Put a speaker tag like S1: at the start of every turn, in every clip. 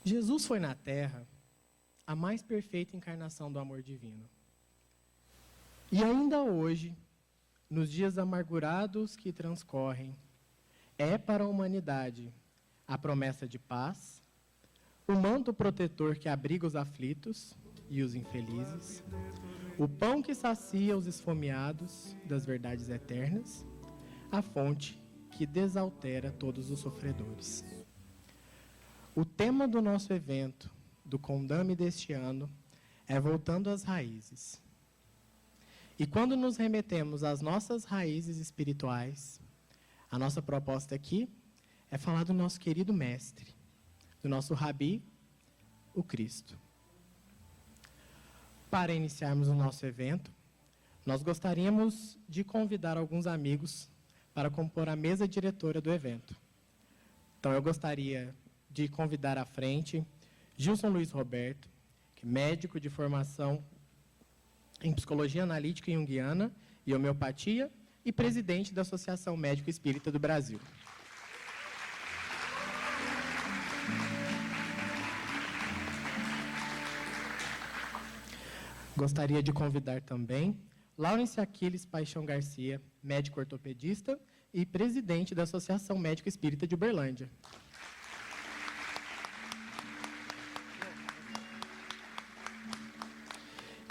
S1: Jesus foi na Terra a mais perfeita encarnação do amor divino. E ainda hoje, nos dias amargurados que transcorrem, é para a humanidade a promessa de paz, o manto protetor que abriga os aflitos e os infelizes, o pão que sacia os esfomeados das verdades eternas, a fonte que desaltera todos os sofredores. O tema do nosso evento, do Condame deste ano, é Voltando às Raízes. E quando nos remetemos às nossas raízes espirituais, a nossa proposta aqui é falar do nosso querido mestre, do nosso Rabi, o Cristo. Para iniciarmos o nosso evento, nós gostaríamos de convidar alguns amigos para compor a mesa diretora do evento. Então, eu gostaria de convidar à frente Gilson Luiz Roberto, que é médico de formação em Psicologia Analítica e Junguiana e Homeopatia e presidente da Associação Médico Espírita do Brasil. Gostaria de convidar também Laurence Aquiles Paixão Garcia, médico ortopedista e presidente da Associação Médico Espírita de Uberlândia.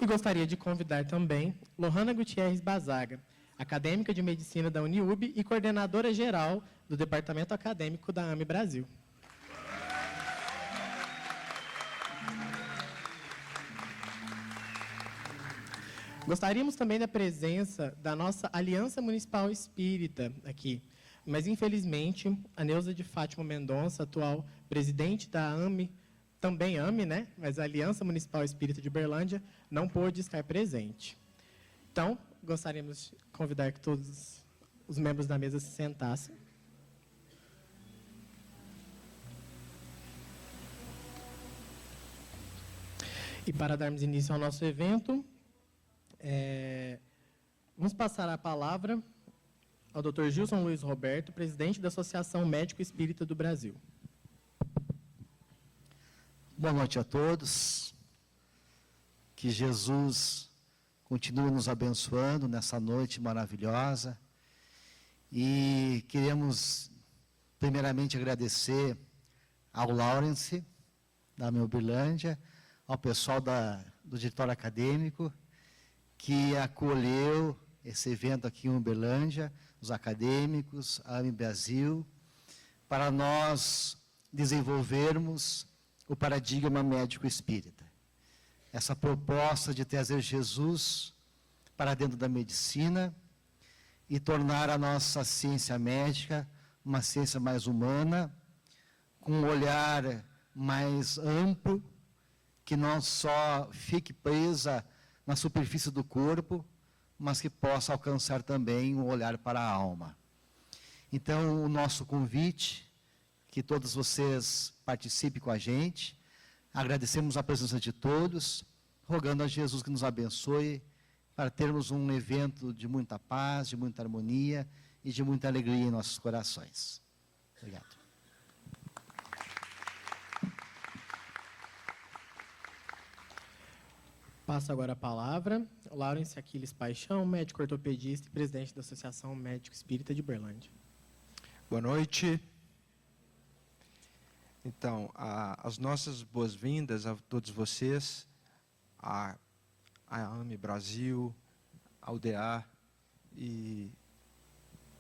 S1: E gostaria de convidar também Lohana Gutierrez Bazaga, acadêmica de medicina da Uniub e coordenadora geral do Departamento Acadêmico da AME Brasil. Gostaríamos também da presença da nossa Aliança Municipal Espírita aqui, mas infelizmente a Neuza de Fátima Mendonça, atual presidente da AME, também AME, né? Mas a Aliança Municipal Espírita de Uberlândia, não pôde estar presente. Então, gostaríamos de convidar que todos os membros da mesa se sentassem. E para darmos início ao nosso evento, vamos passar a palavra ao Dr. Gilson Luiz Roberto, presidente da Associação Médico Espírita do Brasil.
S2: Boa noite a todos. Que Jesus continue nos abençoando nessa noite maravilhosa. E queremos, primeiramente, agradecer ao Laurence, da Uberlândia, ao pessoal do diretório acadêmico, que acolheu esse evento aqui em Uberlândia, os acadêmicos, a AME Brasil, para nós desenvolvermos o paradigma médico espírita. Essa proposta de trazer Jesus para dentro da medicina e tornar a nossa ciência médica uma ciência mais humana, com um olhar mais amplo, que não só fique presa na superfície do corpo, mas que possa alcançar também um olhar para a alma. Então, o nosso convite, que todos vocês participem com a gente. Agradecemos a presença de todos, rogando a Jesus que nos abençoe, para termos um evento de muita paz, de muita harmonia e de muita alegria em nossos corações. Obrigado.
S1: Passo agora a palavra ao Laurence Aquiles Paixão, médico ortopedista e presidente da Associação Médico Espírita de Uberlândia.
S3: Boa noite. Então, as nossas boas-vindas a todos vocês, a AME Brasil, ao DA e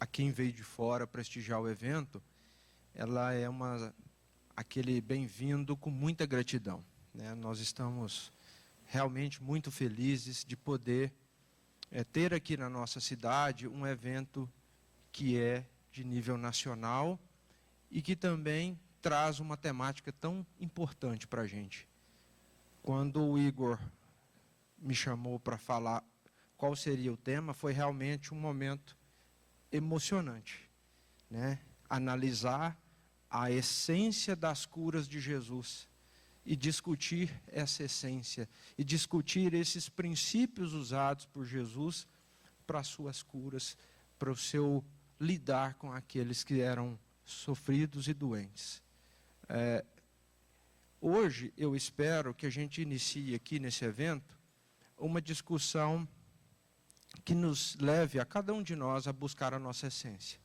S3: a quem veio de fora prestigiar o evento, ela é aquele bem-vindo com muita gratidão, né? Nós estamos realmente muito felizes de poder ter aqui na nossa cidade um evento que é de nível nacional e que também traz uma temática tão importante para a gente. Quando o Igor me chamou para falar qual seria o tema, foi realmente um momento emocionante, né? Analisar a essência das curas de Jesus e discutir essa essência, e discutir esses princípios usados por Jesus para as suas curas, para o seu lidar com aqueles que eram sofridos e doentes. hoje eu espero que a gente inicie aqui nesse evento uma discussão que nos leve a cada um de nós a buscar a nossa essência.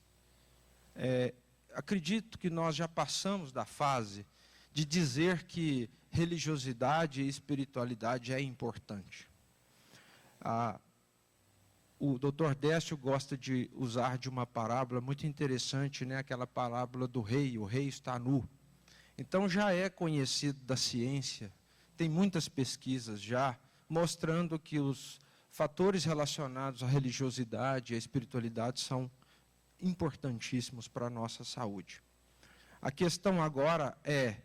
S3: Acredito que nós já passamos da fase de dizer que religiosidade e espiritualidade é importante. O Dr. Décio gosta de usar de uma parábola muito interessante, né? Aquela parábola do rei, o rei está nu. Então já é conhecido da ciência, tem muitas pesquisas já mostrando que os fatores relacionados à religiosidade e à espiritualidade são importantíssimos para a nossa saúde. A questão agora é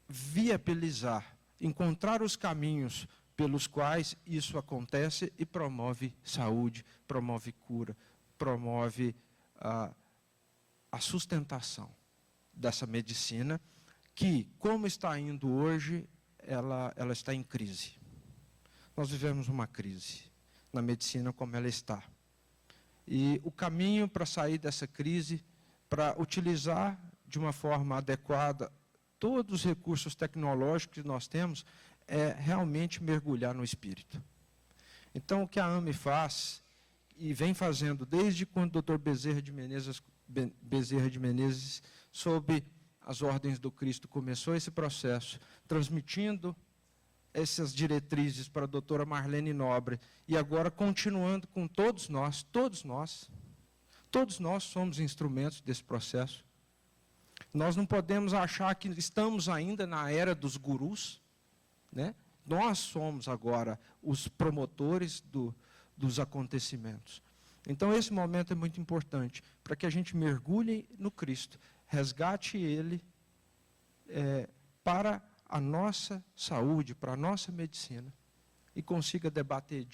S3: viabilizar, encontrar os caminhos pelos quais isso acontece e promove saúde, promove cura, promove a sustentação dessa medicina que, como está indo hoje, ela está em crise. Nós vivemos uma crise na medicina como ela está. E o caminho para sair dessa crise, para utilizar de uma forma adequada todos os recursos tecnológicos que nós temos, é realmente mergulhar no Espírito. Então, o que a AME faz, e vem fazendo desde quando o Dr. Bezerra de Menezes, sob as ordens do Cristo, começou esse processo, transmitindo essas diretrizes para a doutora Marlene Nobre, e agora continuando com todos nós somos instrumentos desse processo. Nós não podemos achar que estamos ainda na era dos gurus, né? Nós somos agora os promotores dos acontecimentos. Então, esse momento é muito importante, para que a gente mergulhe no Cristo, resgate Ele para a nossa saúde, para a nossa medicina, e consiga debater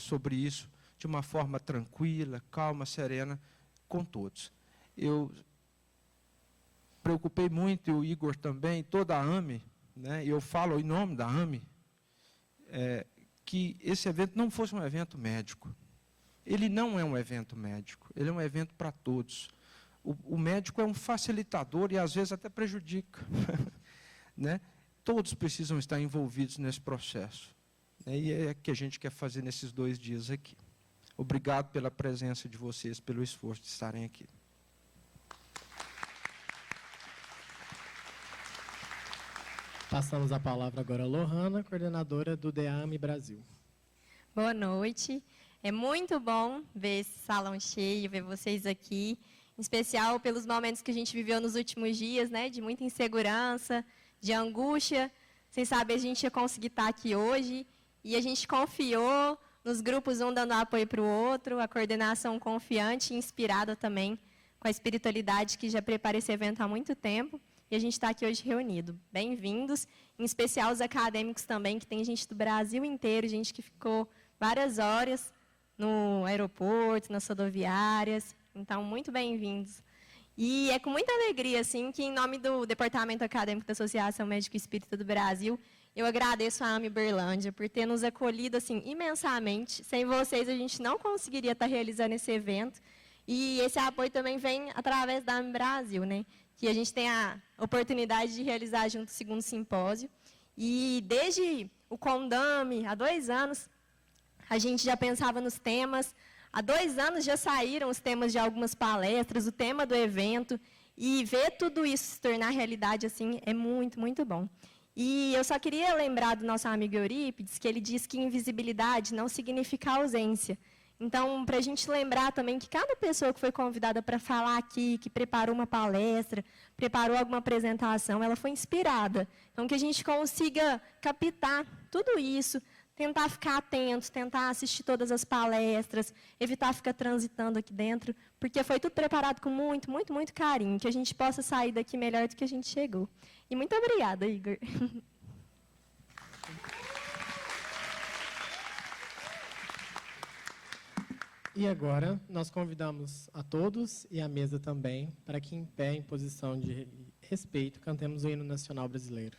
S3: sobre isso de uma forma tranquila, calma, serena, com todos. Eu preocupei muito, e o Igor também, toda a AME, né, e eu falo em nome da AME, que esse evento não fosse um evento médico. Ele não é um evento médico, ele é um evento para todos. O médico é um facilitador e às vezes até prejudica. Né? Todos precisam estar envolvidos nesse processo. E é o que a gente quer fazer nesses 2 dias aqui. Obrigado pela presença de vocês, pelo esforço de estarem aqui.
S1: Passamos a palavra agora a Lohana, coordenadora do DEAME Brasil.
S4: Boa noite. É muito bom ver esse salão cheio, ver vocês aqui, em especial pelos momentos que a gente viveu nos últimos dias, né, de muita insegurança, de angústia, sem saber a gente ia conseguir estar aqui hoje, e a gente confiou nos grupos, um dando apoio para o outro, a coordenação confiante e inspirada também com a espiritualidade que já prepara esse evento há muito tempo, e a gente está aqui hoje reunido. Bem-vindos, em especial os acadêmicos também, que tem gente do Brasil inteiro, gente que ficou várias horas no aeroporto, nas rodoviárias, então, muito bem-vindos. E é com muita alegria, assim, que em nome do Departamento Acadêmico da Associação Médico Espírita do Brasil, eu agradeço a AME Uberlândia por ter nos acolhido, assim, imensamente. Sem vocês, a gente não conseguiria estar realizando esse evento. E esse apoio também vem através da AME Brasil, né? Que a gente tem a oportunidade de realizar junto o 2º simpósio. E desde o Condame, há 2 anos, a gente já pensava nos temas. Há 2 anos já saíram os temas de algumas palestras, o tema do evento, e ver tudo isso se tornar realidade assim é muito, muito bom. E eu só queria lembrar do nosso amigo Eurípides, que ele diz que invisibilidade não significa ausência. Então, para a gente lembrar também que cada pessoa que foi convidada para falar aqui, que preparou uma palestra, preparou alguma apresentação, ela foi inspirada. Então, que a gente consiga captar tudo isso, tentar ficar atento, tentar assistir todas as palestras, evitar ficar transitando aqui dentro, porque foi tudo preparado com muito, muito, muito carinho, que a gente possa sair daqui melhor do que a gente chegou. E muito obrigada, Igor.
S1: E agora, nós convidamos a todos e a mesa também, para que em pé, em posição de respeito, cantemos o hino nacional brasileiro.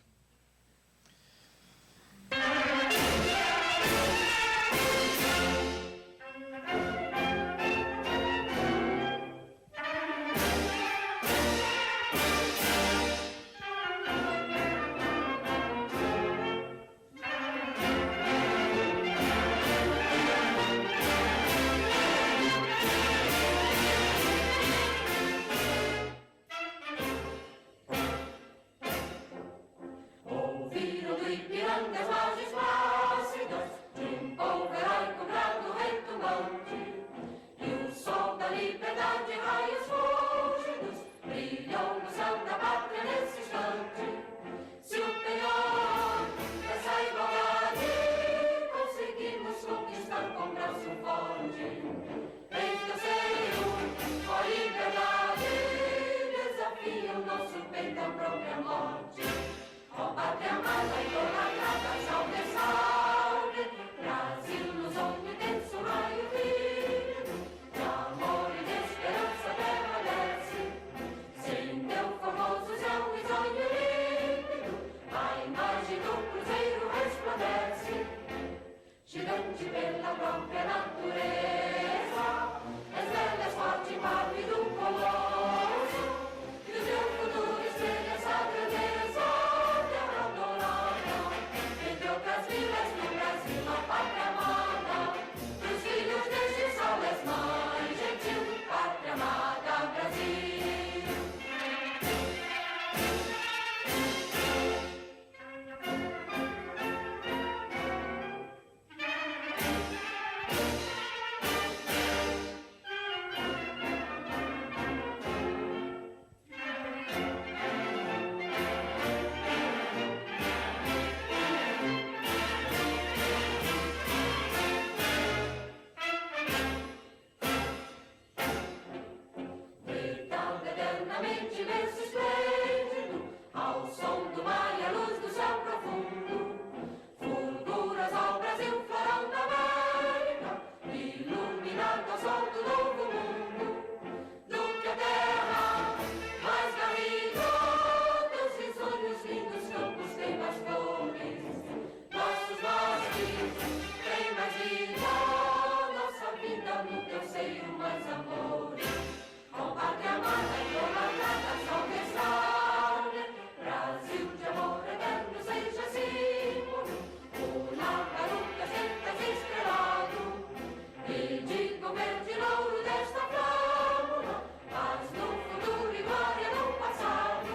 S5: gigante pela própria natureza, és bela, és forte, pálido, colosso, e o teu futuro espelha essa grandeza, terra adorada, entre outras vilas do Brasil, a pátria amada, dos filhos deste sol és mãe gentil, pátria amada, Brasil. Eternamente imenso e esplêndido, ao som do mar e à luz do céu profundo, fulguras ao Brasil, florão da América, iluminado ao sol do novo mundo, do que a terra mais garrida, dos risonhos lindos campos tem mais flores, nossos bosques têm mais vida, nossa vida no teu seio mais amores. Com pátria amada e idolatrada, salve salve, Brasil de amor eterno seja símbolo, una garupa sempre estrelado, e diga o verde louro desta flâmula, paz no futuro e glória no passado.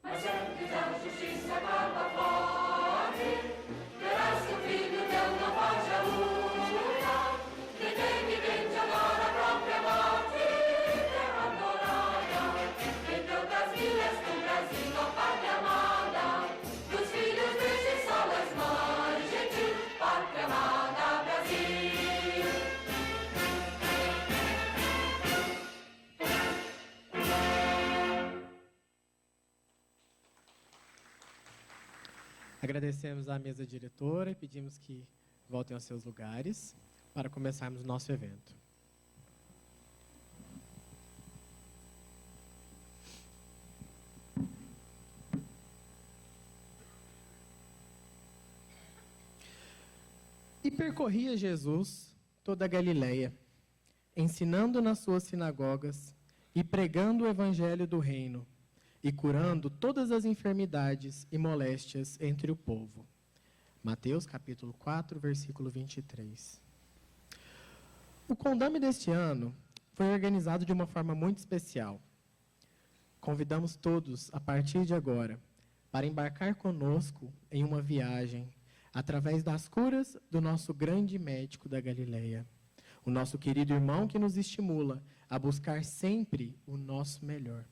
S5: Mas sempre da justiça acaba forte, verás que o filho teu não foge à luta, quem teme e quem te adora a própria morte.
S1: Agradecemos à mesa diretora e pedimos que voltem aos seus lugares para começarmos o nosso evento. E percorria Jesus toda a Galileia, ensinando nas suas sinagogas e pregando o evangelho do reino, e curando todas as enfermidades e moléstias entre o povo. Mateus capítulo 4, versículo 23. O Condame deste ano foi organizado de uma forma muito especial. Convidamos todos, a partir de agora, para embarcar conosco em uma viagem através das curas do nosso grande médico da Galileia, o nosso querido irmão que nos estimula a buscar sempre o nosso melhor.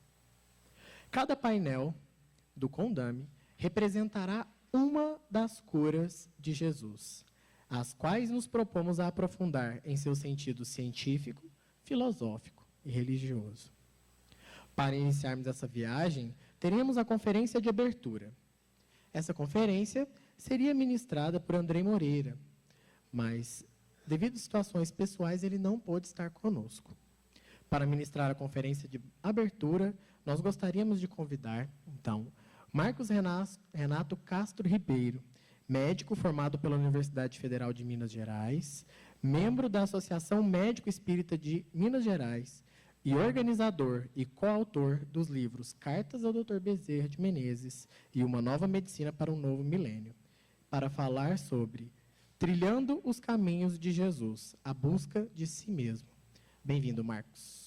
S1: Cada painel do Condame representará uma das curas de Jesus, as quais nos propomos a aprofundar em seu sentido científico, filosófico e religioso. Para iniciarmos essa viagem, teremos a conferência de abertura. Essa conferência seria ministrada por Andrei Moreira, mas, devido a situações pessoais, ele não pôde estar conosco. Para ministrar a conferência de abertura, nós gostaríamos de convidar, então, Marcos Renato Castro Ribeiro, médico formado pela Universidade Federal de Minas Gerais, membro da Associação Médico Espírita de Minas Gerais e organizador e coautor dos livros Cartas ao Dr. Bezerra de Menezes e Uma Nova Medicina para um Novo Milênio, para falar sobre Trilhando os Caminhos de Jesus, a busca de si mesmo. Bem-vindo, Marcos.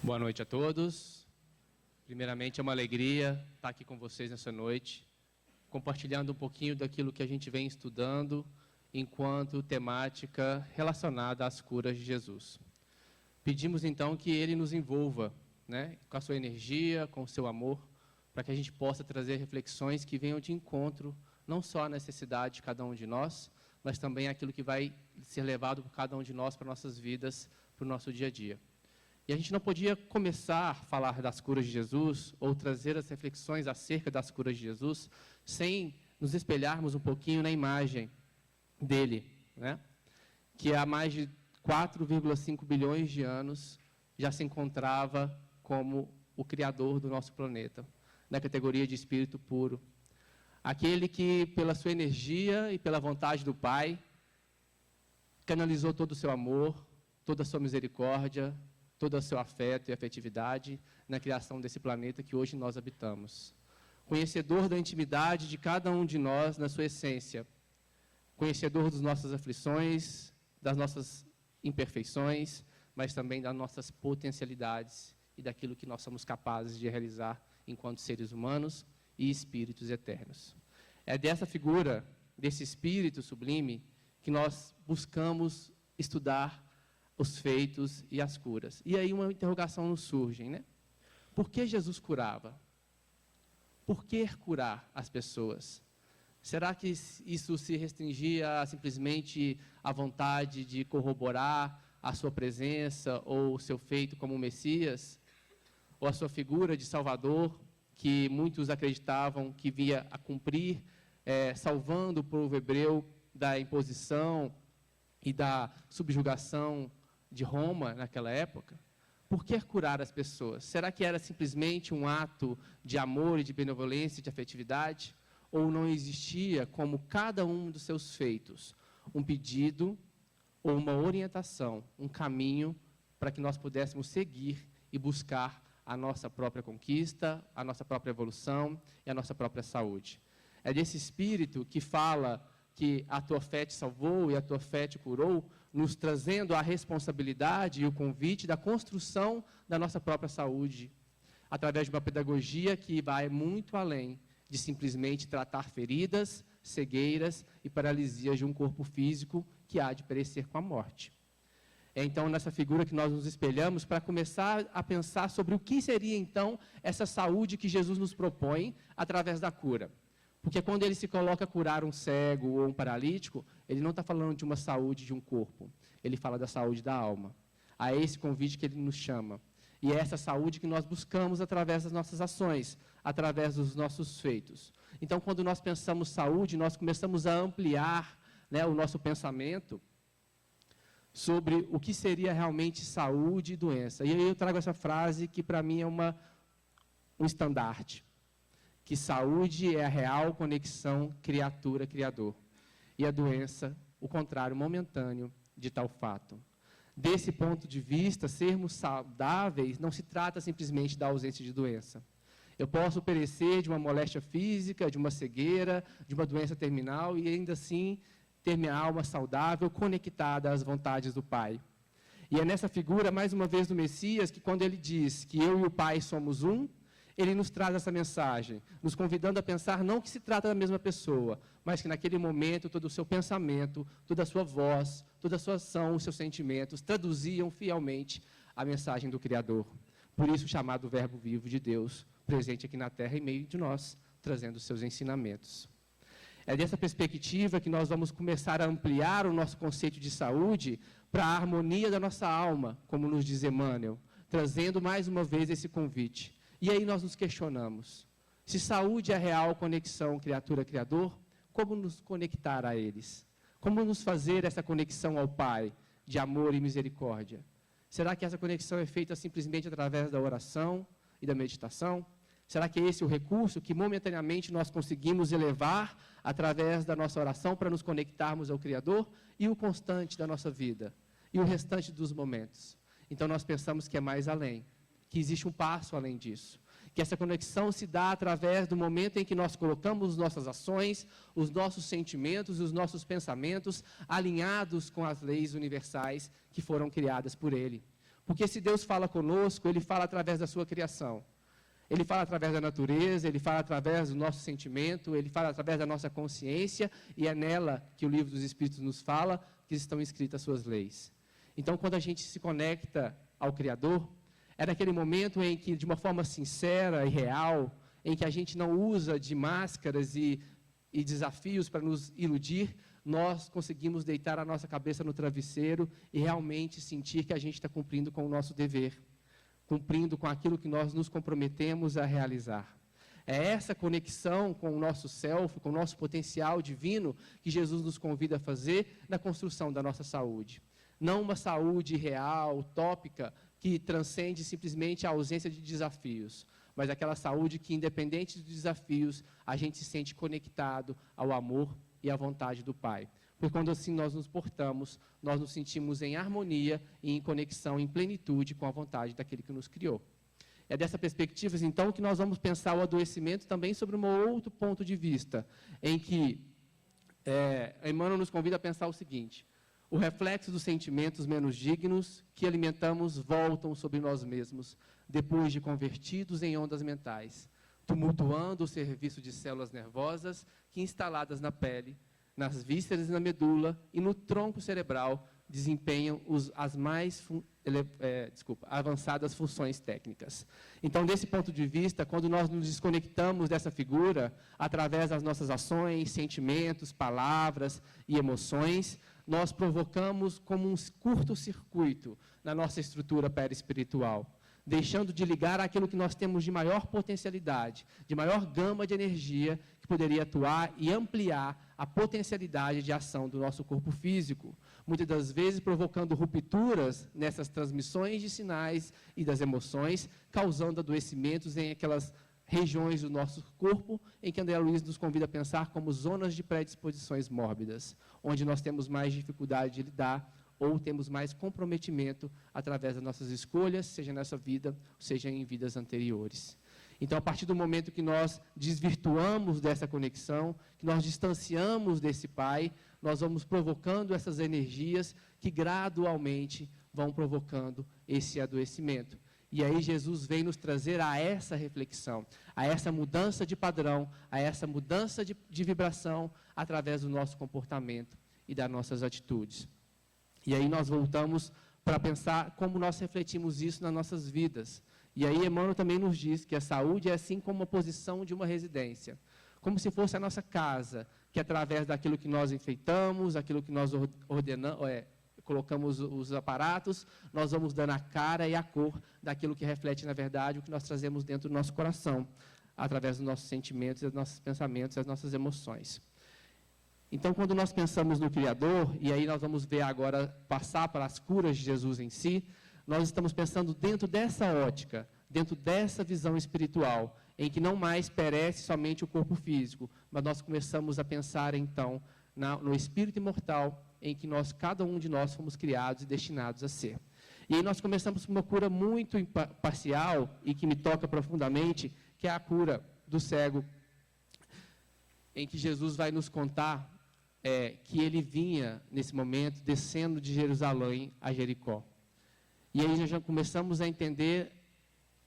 S6: Boa noite a todos. Primeiramente, é uma alegria estar aqui com vocês nessa noite, compartilhando um pouquinho daquilo que a gente vem estudando enquanto temática relacionada às curas de Jesus. Pedimos, então, que Ele nos envolva, com a sua energia, com o seu amor, para que a gente possa trazer reflexões que venham de encontro, não só à necessidade de cada um de nós, mas também aquilo que vai ser levado por cada um de nós para nossas vidas, para o nosso dia a dia. E a gente não podia começar a falar das curas de Jesus ou trazer as reflexões acerca das curas de Jesus sem nos espelharmos um pouquinho na imagem dele, né? Que há mais de 4,5 bilhões de anos já se encontrava como o Criador do nosso planeta, na categoria de espírito puro. Aquele que, pela sua energia e pela vontade do Pai, canalizou todo o seu amor, toda a sua misericórdia, todo o seu afeto e afetividade na criação desse planeta que hoje nós habitamos. Conhecedor da intimidade de cada um de nós na sua essência, conhecedor das nossas aflições, das nossas imperfeições, mas também das nossas potencialidades e daquilo que nós somos capazes de realizar enquanto seres humanos e espíritos eternos. É dessa figura, desse espírito sublime, que nós buscamos estudar os feitos e as curas. E aí uma interrogação nos surge, né? Por que Jesus curava? Por que curar as pessoas? Será que isso se restringia a simplesmente à vontade de corroborar a sua presença ou o seu feito como Messias? Ou a sua figura de Salvador, que muitos acreditavam que via a cumprir, salvando o povo hebreu da imposição e da subjugação de Roma naquela época? Por que curar as pessoas? Será que era simplesmente um ato de amor e de benevolência e de afetividade? Ou não existia, como cada um dos seus feitos, um pedido ou uma orientação, um caminho para que nós pudéssemos seguir e buscar a nossa própria conquista, a nossa própria evolução e a nossa própria saúde? É desse espírito que fala que a tua fé te salvou e a tua fé te curou, nos trazendo a responsabilidade e o convite da construção da nossa própria saúde, através de uma pedagogia que vai muito além de simplesmente tratar feridas, cegueiras e paralisias de um corpo físico que há de perecer com a morte. É então nessa figura que nós nos espelhamos para começar a pensar sobre o que seria então essa saúde que Jesus nos propõe através da cura. Porque quando ele se coloca a curar um cego ou um paralítico, ele não está falando de uma saúde de um corpo, ele fala da saúde da alma. A esse convite que ele nos chama. E é essa saúde que nós buscamos através das nossas ações, através dos nossos feitos. Então, quando nós pensamos saúde, nós começamos a ampliar, né, o nosso pensamento sobre o que seria realmente saúde e doença. E aí eu trago essa frase que, para mim, é um estandarte. Que saúde é a real conexão criatura-criador. E a doença, o contrário momentâneo de tal fato. Desse ponto de vista, sermos saudáveis não se trata simplesmente da ausência de doença. Eu posso perecer de uma moléstia física, de uma cegueira, de uma doença terminal e ainda assim ter minha alma saudável, conectada às vontades do Pai. E é nessa figura, mais uma vez, do Messias, que quando ele diz que eu e o Pai somos um, ele nos traz essa mensagem, nos convidando a pensar não que se trata da mesma pessoa, mas que naquele momento todo o seu pensamento, toda a sua voz, toda a sua ação, os seus sentimentos traduziam fielmente a mensagem do Criador. Por isso chamado Verbo vivo de Deus, presente aqui na terra em meio de nós, trazendo os seus ensinamentos. É dessa perspectiva que nós vamos começar a ampliar o nosso conceito de saúde para a harmonia da nossa alma, como nos diz Emmanuel, trazendo mais uma vez esse convite. E aí nós nos questionamos, se saúde é a real conexão criatura-criador, como nos conectar a eles? Como nos fazer essa conexão ao Pai, de amor e misericórdia? Será que essa conexão é feita simplesmente através da oração e da meditação? Será que é esse o recurso que momentaneamente nós conseguimos elevar através da nossa oração para nos conectarmos ao Criador? E o constante da nossa vida? E o restante dos momentos? Então nós pensamos que é mais além. Que existe um passo além disso, que essa conexão se dá através do momento em que nós colocamos as nossas ações, os nossos sentimentos e os nossos pensamentos alinhados com as leis universais que foram criadas por Ele. Porque se Deus fala conosco, Ele fala através da sua criação. Ele fala através da natureza, Ele fala através do nosso sentimento, Ele fala através da nossa consciência, e é nela que o Livro dos Espíritos nos fala que estão escritas as suas leis. Então, quando a gente se conecta ao Criador, é naquele momento em que, de uma forma sincera e real, em que a gente não usa de máscaras e desafios para nos iludir, nós conseguimos deitar a nossa cabeça no travesseiro e realmente sentir que a gente está cumprindo com o nosso dever. cumprindo com aquilo que nós nos comprometemos a realizar. É essa conexão com o nosso self, com o nosso potencial divino, que Jesus nos convida a fazer na construção da nossa saúde. Não uma saúde real, utópica, que transcende simplesmente a ausência de desafios, mas aquela saúde que, independente dos desafios, a gente se sente conectado ao amor e à vontade do Pai. Porque quando assim nós nos portamos, nós nos sentimos em harmonia e em conexão, em plenitude com a vontade daquele que nos criou. É dessa perspectiva, então, que nós vamos pensar o adoecimento também sobre um outro ponto de vista, em que Emmanuel nos convida a pensar o seguinte: o reflexo dos sentimentos menos dignos que alimentamos voltam sobre nós mesmos, depois de convertidos em ondas mentais, tumultuando o serviço de células nervosas que, instaladas na pele, nas vísceras e na medula e no tronco cerebral, desempenham as mais avançadas funções técnicas. Então, desse ponto de vista, quando nós nos desconectamos dessa figura, através das nossas ações, sentimentos, palavras e emoções, nós provocamos como um curto-circuito na nossa estrutura perispiritual, deixando de ligar aquilo que nós temos de maior potencialidade, de maior gama de energia, que poderia atuar e ampliar a potencialidade de ação do nosso corpo físico, muitas das vezes provocando rupturas nessas transmissões de sinais e das emoções, causando adoecimentos em aquelas regiões do nosso corpo em que André Luiz nos convida a pensar como zonas de predisposições mórbidas, onde nós temos mais dificuldade de lidar ou temos mais comprometimento através das nossas escolhas, seja nessa vida, seja em vidas anteriores. Então, a partir do momento que nós desvirtuamos dessa conexão, que nós distanciamos desse Pai, nós vamos provocando essas energias que gradualmente vão provocando esse adoecimento. E aí Jesus vem nos trazer a essa reflexão, a essa mudança de padrão, a essa mudança de vibração através do nosso comportamento e das nossas atitudes. E aí nós voltamos para pensar como nós refletimos isso nas nossas vidas. E aí Emmanuel também nos diz que a saúde é assim como a posição de uma residência, como se fosse a nossa casa, que através daquilo que nós enfeitamos, aquilo que nós colocamos os aparatos, nós vamos dando a cara e a cor daquilo que reflete, na verdade, o que nós trazemos dentro do nosso coração, através dos nossos sentimentos, dos nossos pensamentos, das nossas emoções. Então, quando nós pensamos no Criador, e aí nós vamos ver agora passar para as curas de Jesus em si, nós estamos pensando dentro dessa ótica, dentro dessa visão espiritual, em que não mais perece somente o corpo físico, mas nós começamos a pensar, então, no espírito imortal, em que cada um de nós fomos criados e destinados a ser. E aí nós começamos com uma cura muito parcial e que me toca profundamente, que é a cura do cego, em que Jesus vai nos contar que ele vinha, nesse momento, descendo de Jerusalém a Jericó. E aí nós já começamos a entender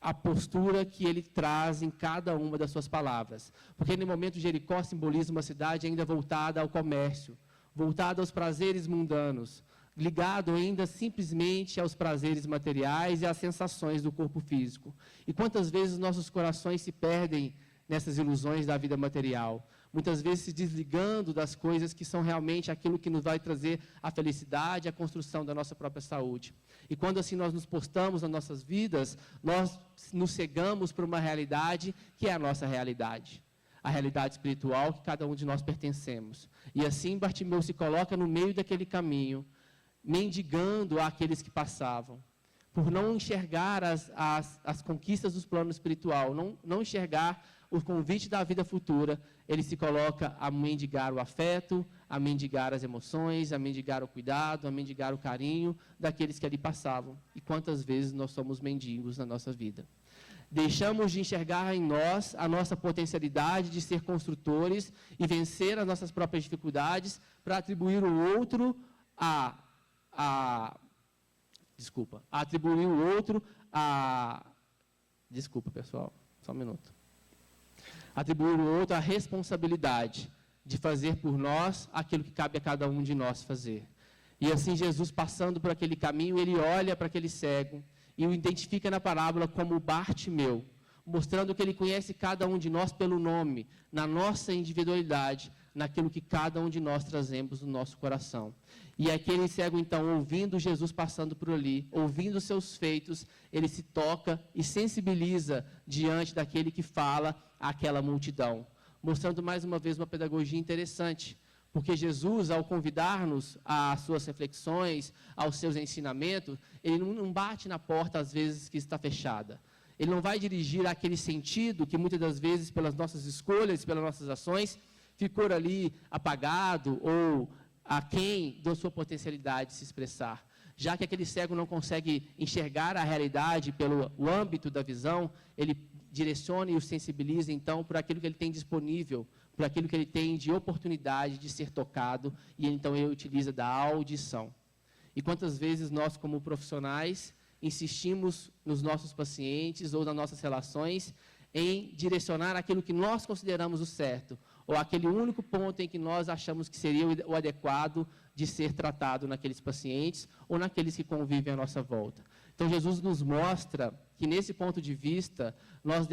S6: a postura que ele traz em cada uma das suas palavras. Porque no momento Jericó simboliza uma cidade ainda voltada ao comércio, voltada aos prazeres mundanos, ligado ainda simplesmente aos prazeres materiais e às sensações do corpo físico. E quantas vezes nossos corações se perdem nessas ilusões da vida material, muitas vezes se desligando das coisas que são realmente aquilo que nos vai trazer a felicidade, a construção da nossa própria saúde. E quando assim nós nos postamos nas nossas vidas, nós nos cegamos para uma realidade que é a nossa realidade, a realidade espiritual que cada um de nós pertencemos. E assim Bartimeu se coloca no meio daquele caminho, mendigando àqueles que passavam, por não enxergar as conquistas dos planos espiritual, não enxergar o convite da vida futura, ele se coloca a mendigar o afeto, a mendigar as emoções, a mendigar o cuidado, a mendigar o carinho daqueles que ali passavam. E quantas vezes nós somos mendigos na nossa vida? Deixamos de enxergar em nós a nossa potencialidade de ser construtores e vencer as nossas próprias dificuldades para atribuir o outro Desculpa, pessoal, só um minuto. Atribuir o outro a responsabilidade de fazer por nós aquilo que cabe a cada um de nós fazer. E assim Jesus, passando por aquele caminho, ele olha para aquele cego e o identifica na parábola como Bartimeu, mostrando que ele conhece cada um de nós pelo nome, na nossa individualidade, naquilo que cada um de nós trazemos no nosso coração. E aquele cego, então, ouvindo Jesus passando por ali, ouvindo seus feitos, ele se toca e sensibiliza diante daquele que fala àquela multidão, mostrando mais uma vez uma pedagogia interessante, porque Jesus, ao convidar-nos às suas reflexões, aos seus ensinamentos, ele não bate na porta, às vezes, que está fechada. Ele não vai dirigir aquele sentido que, muitas das vezes, pelas nossas escolhas, pelas nossas ações, ficou ali apagado ou aquém da sua potencialidade de se expressar. Já que aquele cego não consegue enxergar a realidade pelo âmbito da visão, ele direciona e o sensibiliza, então, por aquilo que ele tem disponível, por aquilo que ele tem de oportunidade de ser tocado, e então ele utiliza da audição. E quantas vezes nós, como profissionais, insistimos nos nossos pacientes ou nas nossas relações em direcionar aquilo que nós consideramos o certo, ou aquele único ponto em que nós achamos que seria o adequado de ser tratado naqueles pacientes ou naqueles que convivem à nossa volta. Então, Jesus nos mostra que, nesse ponto de vista, nós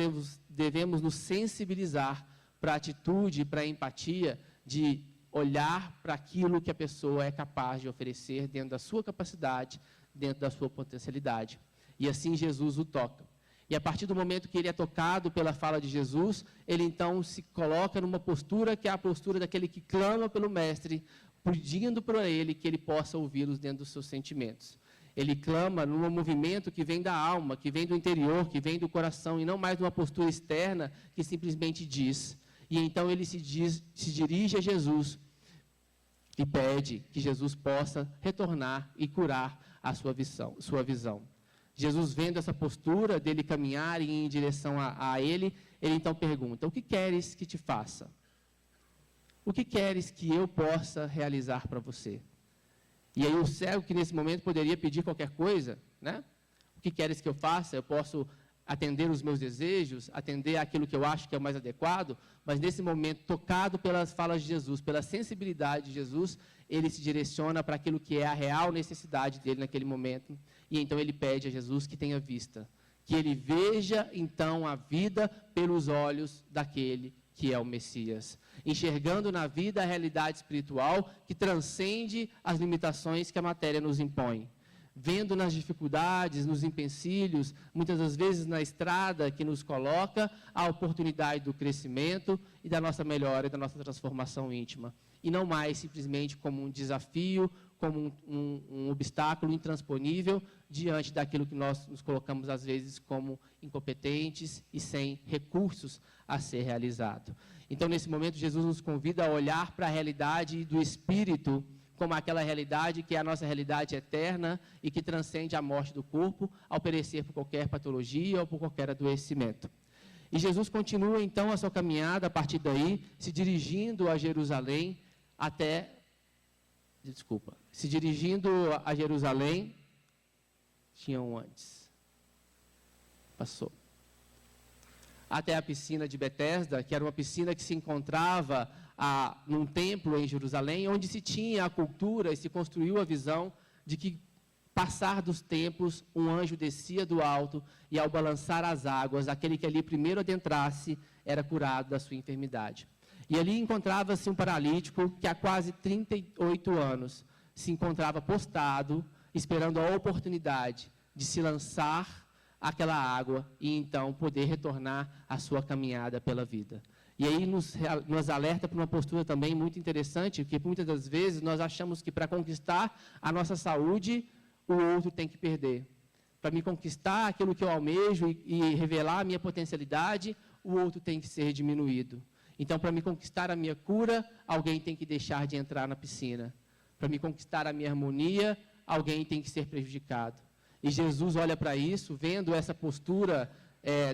S6: devemos nos sensibilizar para a atitude, para a empatia de olhar para aquilo que a pessoa é capaz de oferecer dentro da sua capacidade, dentro da sua potencialidade. E assim Jesus o toca. E a partir do momento que ele é tocado pela fala de Jesus, ele então se coloca numa postura que é a postura daquele que clama pelo Mestre, pedindo para ele que ele possa ouvi-los dentro dos seus sentimentos. Ele clama num movimento que vem da alma, que vem do interior, que vem do coração, e não mais numa postura externa que simplesmente diz. E então ele se dirige a Jesus e pede que Jesus possa retornar e curar a sua visão. Jesus, vendo essa postura dele caminhar em direção a ele então pergunta: o que queres que te faça? O que queres que eu possa realizar para você? E aí o cego, que nesse momento poderia pedir qualquer coisa, né? O que queres que eu faça? Eu posso atender os meus desejos, atender aquilo que eu acho que é o mais adequado, mas nesse momento, tocado pelas falas de Jesus, pela sensibilidade de Jesus, ele se direciona para aquilo que é a real necessidade dele naquele momento, e então ele pede a Jesus que tenha vista, que ele veja então a vida pelos olhos daquele que é o Messias, enxergando na vida a realidade espiritual que transcende as limitações que a matéria nos impõe. Vendo nas dificuldades, nos empecilhos, muitas das vezes na estrada que nos coloca, a oportunidade do crescimento e da nossa melhora e da nossa transformação íntima. E não mais simplesmente como um desafio, como um obstáculo intransponível diante daquilo que nós nos colocamos, às vezes, como incompetentes e sem recursos a ser realizado. Então, nesse momento, Jesus nos convida a olhar para a realidade do Espírito como aquela realidade que é a nossa realidade eterna e que transcende a morte do corpo ao perecer por qualquer patologia ou por qualquer adoecimento. E Jesus continua, então, a sua caminhada a partir daí, se dirigindo a Jerusalém se dirigindo a Jerusalém, tinha um antes, passou, até a piscina de Betesda, que era uma piscina que se encontrava num templo em Jerusalém, onde se tinha a cultura e se construiu a visão de que, passar dos tempos, um anjo descia do alto e, ao balançar as águas, aquele que ali primeiro adentrasse era curado da sua enfermidade. E ali encontrava-se um paralítico que há quase 38 anos se encontrava postado, esperando a oportunidade de se lançar àquela água e então poder retornar à sua caminhada pela vida. E aí nos alerta para uma postura também muito interessante, que muitas das vezes nós achamos que para conquistar a nossa saúde, o outro tem que perder. Para me conquistar aquilo que eu almejo e revelar a minha potencialidade, o outro tem que ser diminuído. Então, para me conquistar a minha cura, alguém tem que deixar de entrar na piscina. Para me conquistar a minha harmonia, alguém tem que ser prejudicado. E Jesus olha para isso, vendo essa postura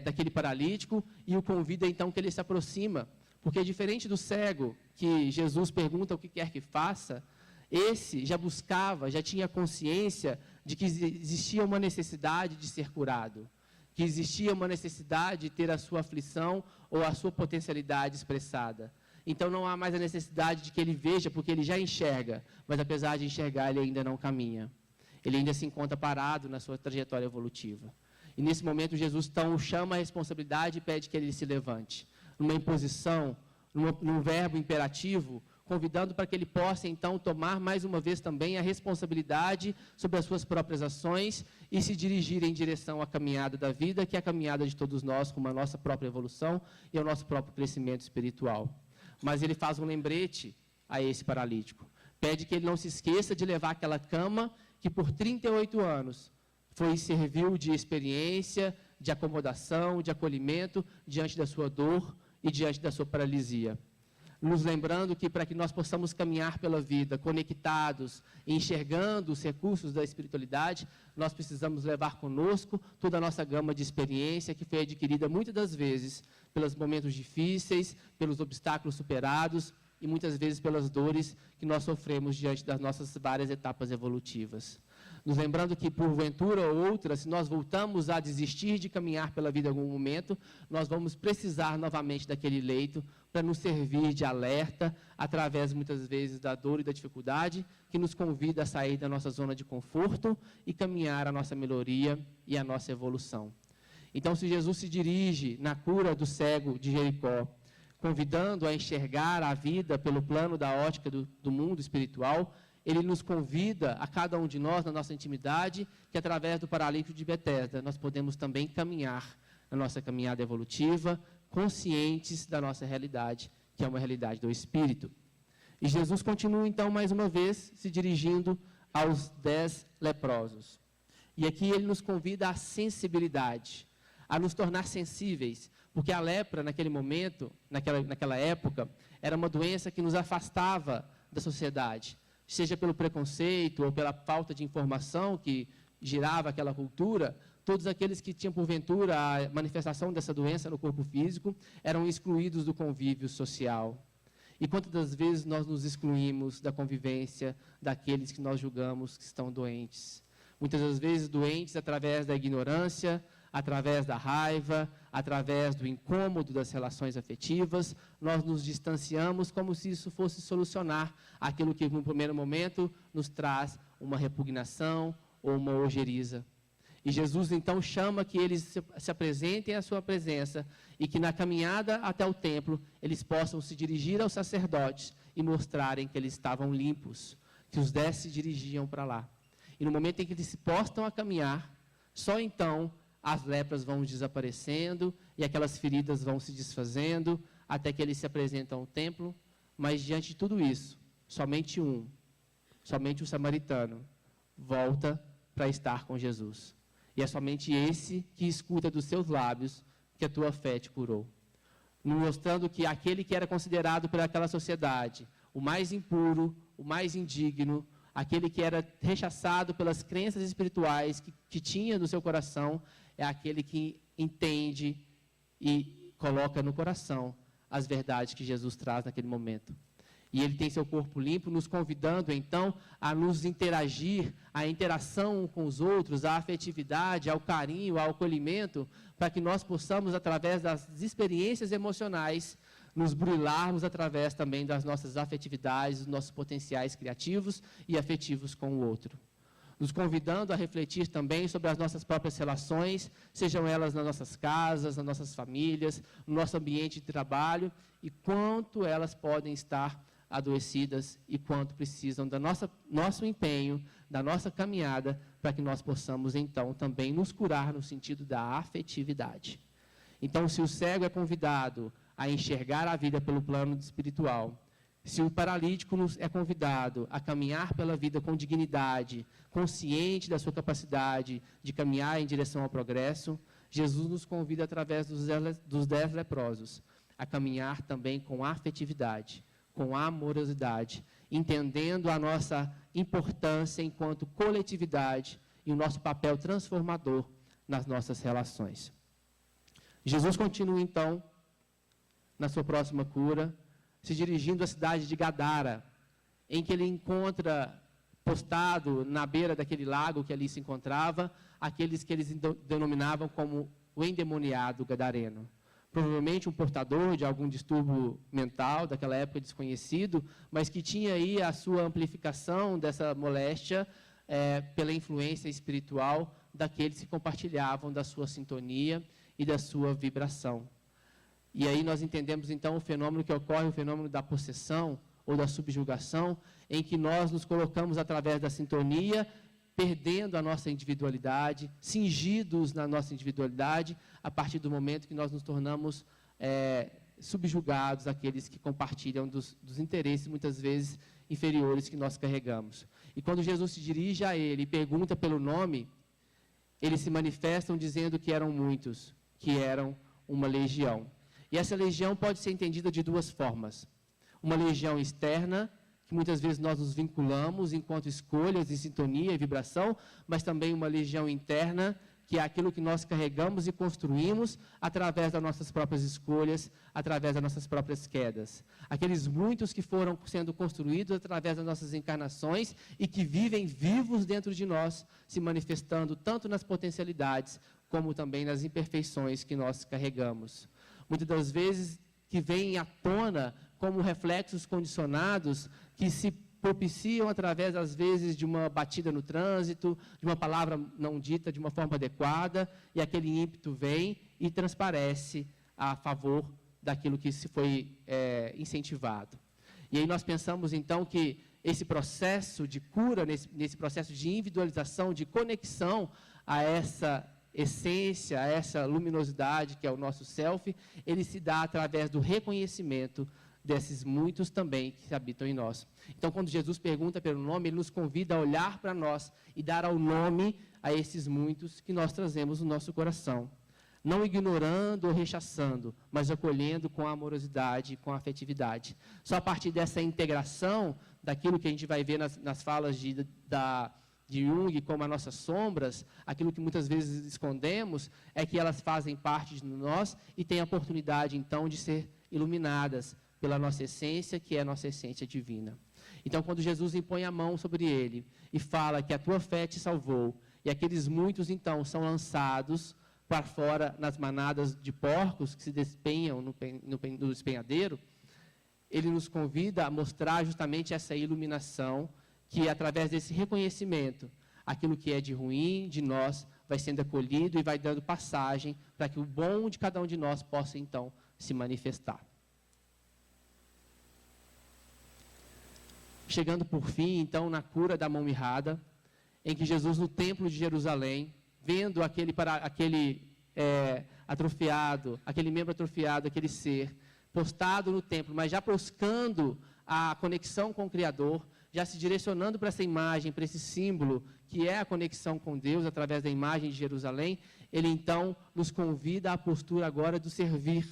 S6: daquele paralítico, e o convida então que ele se aproxima. Porque diferente do cego, que Jesus pergunta o que quer que faça, esse já buscava, já tinha consciência de que existia uma necessidade de ser curado, que existia uma necessidade de ter a sua aflição ou a sua potencialidade expressada. Então não há mais a necessidade de que ele veja, porque ele já enxerga, mas apesar de enxergar, ele ainda não caminha. Ele ainda se encontra parado na sua trajetória evolutiva. E nesse momento Jesus então o chama a responsabilidade e pede que ele se levante. Numa imposição, num verbo imperativo, convidando para que ele possa, então, tomar mais uma vez também a responsabilidade sobre as suas próprias ações e se dirigir em direção à caminhada da vida, que é a caminhada de todos nós, com a nossa própria evolução e o nosso próprio crescimento espiritual. Mas ele faz um lembrete a esse paralítico. Pede que ele não se esqueça de levar aquela cama que por 38 anos serviu de experiência, de acomodação, de acolhimento diante da sua dor e diante da sua paralisia. Nos lembrando que para que nós possamos caminhar pela vida conectados, enxergando os recursos da espiritualidade, nós precisamos levar conosco toda a nossa gama de experiência que foi adquirida muitas das vezes pelos momentos difíceis, pelos obstáculos superados e muitas vezes pelas dores que nós sofremos diante das nossas várias etapas evolutivas. Nos lembrando que, porventura ou outra, se nós voltamos a desistir de caminhar pela vida em algum momento, nós vamos precisar novamente daquele leito para nos servir de alerta, através, muitas vezes, da dor e da dificuldade, que nos convida a sair da nossa zona de conforto e caminhar a nossa melhoria e a nossa evolução. Então, se Jesus se dirige na cura do cego de Jericó, convidando a enxergar a vida pelo plano da ótica do mundo espiritual, ele nos convida, a cada um de nós, na nossa intimidade, que através do paralítico de Betesda, nós podemos também caminhar na nossa caminhada evolutiva, conscientes da nossa realidade, que é uma realidade do Espírito. E Jesus continua, então, mais uma vez, se dirigindo aos 10 leprosos. E aqui ele nos convida à sensibilidade, a nos tornar sensíveis, porque a lepra, naquele momento, naquela época, era uma doença que nos afastava da sociedade, seja pelo preconceito ou pela falta de informação que girava aquela cultura. Todos aqueles que tinham, porventura, a manifestação dessa doença no corpo físico eram excluídos do convívio social. E quantas das vezes nós nos excluímos da convivência daqueles que nós julgamos que estão doentes? Muitas das vezes doentes através da ignorância, através da raiva, através do incômodo das relações afetivas, nós nos distanciamos como se isso fosse solucionar aquilo que, no primeiro momento, nos traz uma repugnação ou uma ojeriza. E Jesus, então, chama que eles se apresentem à sua presença e que, na caminhada até o templo, eles possam se dirigir aos sacerdotes e mostrarem que eles estavam limpos, que os 10 se dirigiam para lá. E no momento em que eles se postam a caminhar, só então as lepras vão desaparecendo e aquelas feridas vão se desfazendo até que eles se apresentam ao templo. Mas diante de tudo isso, somente o samaritano, volta para estar com Jesus. E é somente esse que escuta dos seus lábios que a tua fé te curou. Mostrando que aquele que era considerado por aquela sociedade o mais impuro, o mais indigno, aquele que era rechaçado pelas crenças espirituais que tinha no seu coração, é aquele que entende e coloca no coração as verdades que Jesus traz naquele momento. E ele tem seu corpo limpo, nos convidando, então, a nos interagir, a interação com os outros, a afetividade, ao carinho, ao acolhimento, para que nós possamos, através das experiências emocionais, nos burilarmos através também das nossas afetividades, dos nossos potenciais criativos e afetivos com o outro. Nos convidando a refletir também sobre as nossas próprias relações, sejam elas nas nossas casas, nas nossas famílias, no nosso ambiente de trabalho, e quanto elas podem estar adoecidas e quanto precisam do nosso empenho, da nossa caminhada, para que nós possamos, então, também nos curar no sentido da afetividade. Então, se o cego é convidado a enxergar a vida pelo plano espiritual, se o paralítico é convidado a caminhar pela vida com dignidade, consciente da sua capacidade de caminhar em direção ao progresso, Jesus nos convida, através dos 10 leprosos, a caminhar também com afetividade, com amorosidade, entendendo a nossa importância enquanto coletividade e o nosso papel transformador nas nossas relações. Jesus continua, então, na sua próxima cura, se dirigindo à cidade de Gadara, em que ele encontra, postado na beira daquele lago que ali se encontrava, aqueles que eles denominavam como o endemoniado gadareno. Provavelmente um portador de algum distúrbio mental, daquela época desconhecido, mas que tinha aí a sua amplificação dessa moléstia pela influência espiritual daqueles que compartilhavam da sua sintonia e da sua vibração. E aí nós entendemos, então, o fenômeno que ocorre, o fenômeno da possessão ou da subjugação, em que nós nos colocamos através da sintonia, perdendo a nossa individualidade, cingidos na nossa individualidade, a partir do momento que nós nos tornamos subjugados àqueles que compartilham dos interesses, muitas vezes, inferiores que nós carregamos. E quando Jesus se dirige a ele e pergunta pelo nome, eles se manifestam dizendo que eram muitos, que eram uma legião. E essa legião pode ser entendida de duas formas. Uma legião externa, que muitas vezes nós nos vinculamos enquanto escolhas de sintonia e vibração, mas também uma legião interna, que é aquilo que nós carregamos e construímos através das nossas próprias escolhas, através das nossas próprias quedas. Aqueles muitos que foram sendo construídos através das nossas encarnações e que vivem vivos dentro de nós, se manifestando tanto nas potencialidades, como também nas imperfeições que nós carregamos. Muitas das vezes que vêm à tona como reflexos condicionados que se propiciam através, às vezes, de uma batida no trânsito, de uma palavra não dita de uma forma adequada, e aquele ímpeto vem e transparece a favor daquilo que se foi incentivado. E aí nós pensamos, então, que esse processo de cura, nesse processo de individualização, de conexão a essa essência, a essa luminosidade que é o nosso self, ele se dá através do reconhecimento desses muitos também que habitam em nós. Então, quando Jesus pergunta pelo nome, ele nos convida a olhar para nós e dar ao nome a esses muitos que nós trazemos no nosso coração. Não ignorando ou rechaçando, mas acolhendo com amorosidade, com afetividade. Só a partir dessa integração, daquilo que a gente vai ver nas falas de Jung, como as nossas sombras, aquilo que muitas vezes escondemos, é que elas fazem parte de nós e têm a oportunidade, então, de ser iluminadas pela nossa essência, que é a nossa essência divina. Então, quando Jesus impõe a mão sobre ele e fala que a tua fé te salvou, e aqueles muitos, então, são lançados para fora nas manadas de porcos que se despenham no despenhadeiro, ele nos convida a mostrar justamente essa iluminação, que através desse reconhecimento, aquilo que é de ruim de nós vai sendo acolhido e vai dando passagem para que o bom de cada um de nós possa, então, se manifestar. Chegando por fim, então, na cura da mão mirrada, em que Jesus, no templo de Jerusalém, vendo aquele atrofiado, aquele membro atrofiado, aquele ser, postado no templo, mas já buscando a conexão com o Criador, já se direcionando para essa imagem, para esse símbolo, que é a conexão com Deus, através da imagem de Jerusalém, ele, então, nos convida à postura agora do servir.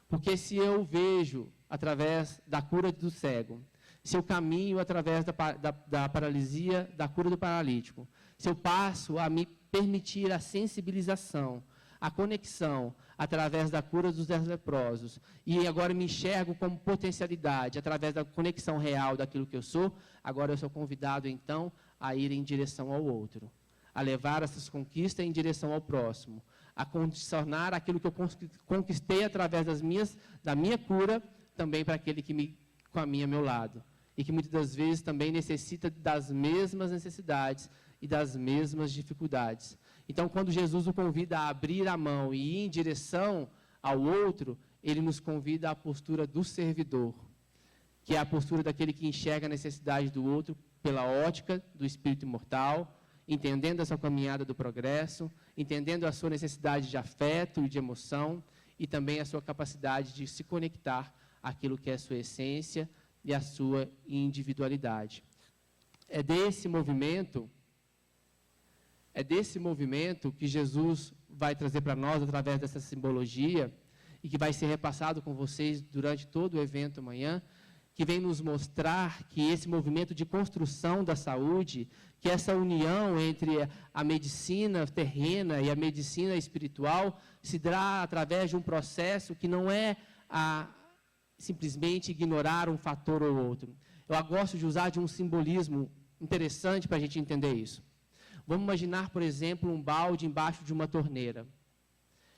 S6: Porque se eu vejo, através da cura do cego, se eu caminho através da paralisia, da cura do paralítico, se eu passo a me permitir a sensibilização, a conexão através da cura dos 10 leprosos, e agora me enxergo como potencialidade, através da conexão real daquilo que eu sou, agora eu sou convidado, então, a ir em direção ao outro, a levar essas conquistas em direção ao próximo, a condicionar aquilo que eu conquistei através da minha cura, também para aquele que me caminha ao meu lado, e que muitas das vezes também necessita das mesmas necessidades e das mesmas dificuldades. Então, quando Jesus o convida a abrir a mão e ir em direção ao outro, ele nos convida à postura do servidor, que é a postura daquele que enxerga a necessidade do outro pela ótica do espírito imortal, entendendo a sua caminhada do progresso, entendendo a sua necessidade de afeto e de emoção, e também a sua capacidade de se conectar àquilo que é a sua essência e a sua individualidade. É desse movimento que Jesus vai trazer para nós, através dessa simbologia, e que vai ser repassado com vocês durante todo o evento amanhã, que vem nos mostrar que esse movimento de construção da saúde, que essa união entre a medicina terrena e a medicina espiritual, se dá através de um processo que não é simplesmente ignorar um fator ou outro. Eu gosto de usar de um simbolismo interessante para a gente entender isso. Vamos imaginar, por exemplo, um balde embaixo de uma torneira.